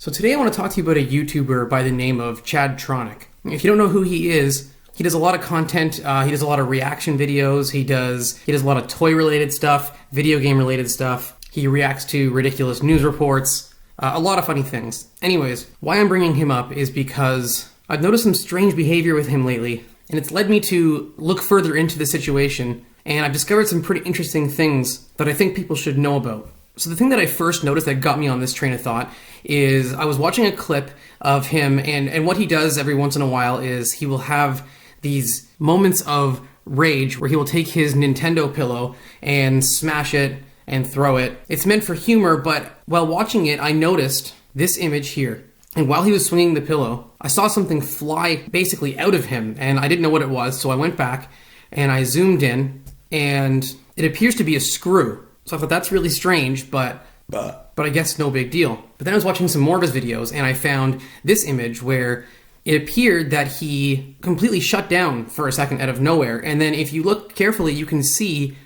So today I want to talk to you about a YouTuber by the name of Chadtronic. If you don't know who he is, he does a lot of content. He does a lot of reaction videos. He does a lot of toy-related stuff, video game-related stuff. He reacts to ridiculous news reports, a lot of funny things. Anyways, why I'm bringing him up is because I've noticed some strange behavior with him lately, and it's led me to look further into the situation, and I've discovered some pretty interesting things that I think people should know about. So the thing that I first noticed that got me on this train of thought is I was watching a clip of him, and what he does every once in a while is he will have these moments of rage where he will take his Nintendo pillow and smash it and throw it. It's meant for humor, but while watching it, I noticed this image here. And while he was swinging the pillow, I saw something fly basically out of him, and I didn't know what it was, so I went back and I zoomed in, and it appears to be a screw. So I thought that's really strange, but I guess no big deal. But then I was watching some more of his videos, and I found this image where it appeared that he completely shut down for a second out of nowhere. And then if you look carefully, you can see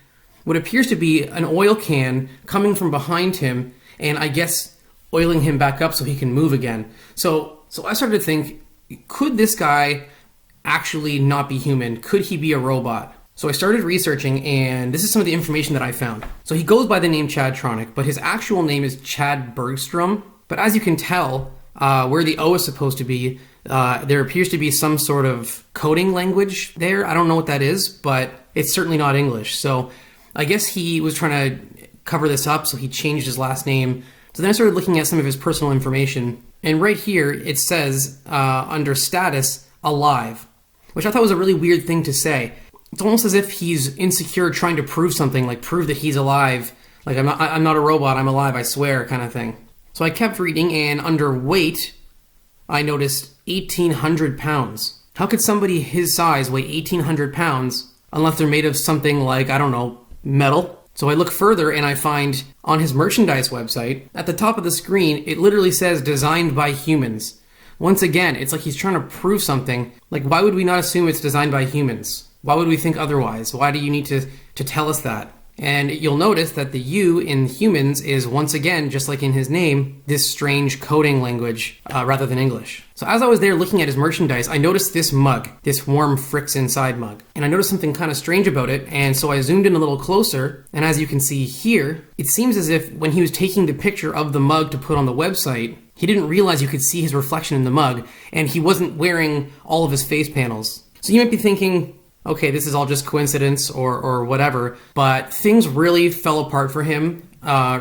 what appears to be an oil can coming from behind him, and I guess oiling him back up so he can move again. So I started to think, could this guy actually not be human? Could he be a robot? So I started researching, and this is some of the information that I found. So he goes by the name Chadtronic, but his actual name is Chad Bergstrom. But as you can tell, where the O is supposed to be, there appears to be some sort of coding language there. I don't know what that is, but it's certainly not English. So I guess he was trying to cover this up, so he changed his last name. So then I started looking at some of his personal information, and right here it says, under status, alive, which I thought was a really weird thing to say. It's almost as if he's insecure trying to prove something, like prove that he's alive. Like, I'm not a robot, I'm alive, I swear, kind of thing. So I kept reading, and under weight, I noticed 1,800 pounds. How could somebody his size weigh 1,800 pounds unless they're made of something like, I don't know, metal? So I look further, and I find on his merchandise website, at the top of the screen, it literally says designed by humans. Once again, it's like he's trying to prove something. Like, why would we not assume it's designed by humans? Why would we think otherwise? Why do you need to tell us that? And you'll notice that the U in humans is, once again, just like in his name, this strange coding language rather than English. So as I was there looking at his merchandise, I noticed this mug, this warm Fricks Inside mug. And I noticed something kind of strange about it, and so I zoomed in a little closer, and as you can see here, it seems as if when he was taking the picture of the mug to put on the website, he didn't realize you could see his reflection in the mug, and he wasn't wearing all of his face panels. So you might be thinking, okay, this is all just coincidence or whatever, but things really fell apart for him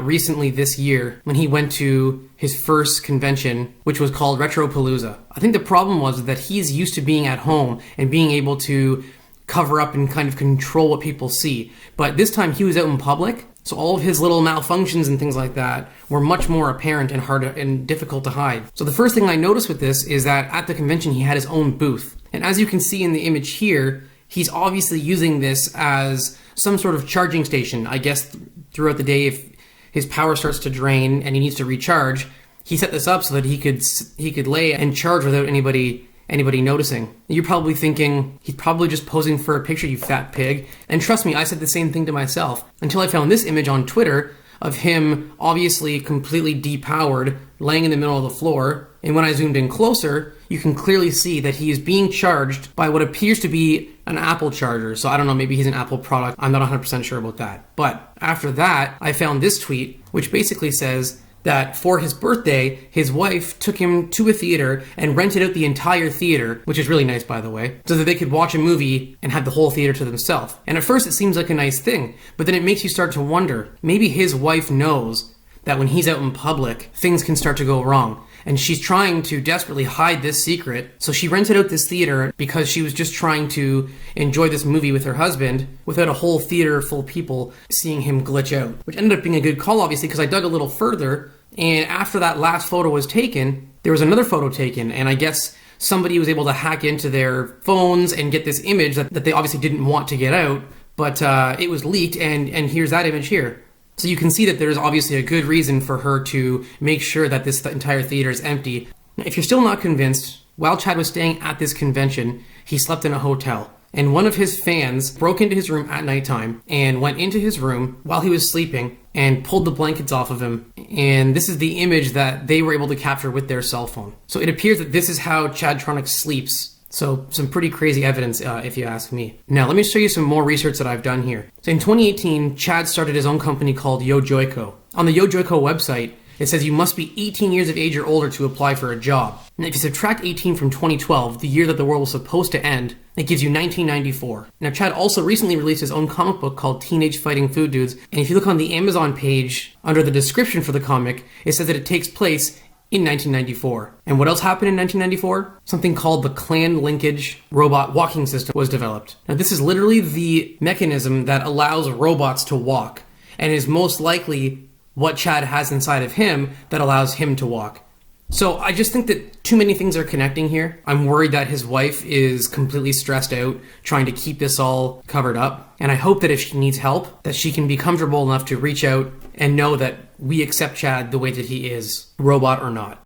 recently this year when he went to his first convention, which was called Retropalooza. I think the problem was that he's used to being at home and being able to cover up and kind of control what people see. But this time he was out in public, so all of his little malfunctions and things like that were much more apparent and hard and difficult to hide. So the first thing I noticed with this is that at the convention he had his own booth. And as you can see in the image here, he's obviously using this as some sort of charging station. I guess throughout the day, if his power starts to drain and he needs to recharge, he set this up so that he could lay and charge without anybody noticing. You're probably thinking, he's probably just posing for a picture, you fat pig. And trust me, I said the same thing to myself until I found this image on Twitter of him obviously completely depowered, laying in the middle of the floor. And when I zoomed in closer, you can clearly see that he is being charged by what appears to be an Apple charger. So I don't know, maybe he's an Apple product. I'm not 100% sure about that. But after that, I found this tweet, which basically says that for his birthday, his wife took him to a theater and rented out the entire theater, which is really nice, by the way, so that they could watch a movie and have the whole theater to themselves. And at first it seems like a nice thing, but then it makes you start to wonder, maybe his wife knows that when he's out in public, things can start to go wrong. And she's trying to desperately hide this secret. So she rented out this theater because she was just trying to enjoy this movie with her husband without a whole theater full of people seeing him glitch out. Which ended up being a good call, obviously, because I dug a little further. And after that last photo was taken, there was another photo taken. And I guess somebody was able to hack into their phones and get this image that they obviously didn't want to get out. But it was leaked, and here's that image here. So you can see that there's obviously a good reason for her to make sure that this entire theater is empty. If you're still not convinced, while Chad was staying at this convention, he slept in a hotel. And one of his fans broke into his room at nighttime and went into his room while he was sleeping and pulled the blankets off of him. And this is the image that they were able to capture with their cell phone. So it appears that this is how Chadtronic sleeps. So some pretty crazy evidence, if you ask me. Now, let me show you some more research that I've done here. So in 2018, Chad started his own company called YoJoyco. On the YoJoyco website, it says you must be 18 years of age or older to apply for a job. And if you subtract 18 from 2012, the year that the world was supposed to end, it gives you 1994. Now, Chad also recently released his own comic book called Teenage Fighting Food Dudes. And if you look on the Amazon page, under the description for the comic, it says that it takes place in 1994. And what else happened in 1994? Something called the clan linkage robot walking system was developed. Now, this is literally the mechanism that allows robots to walk, and is most likely what Chad has inside of him that allows him to walk. So I just think that too many things are connecting here. I'm worried that his wife is completely stressed out trying to keep this all covered up. And I hope that if she needs help, that she can be comfortable enough to reach out and know that we accept Chad the way that he is, robot or not.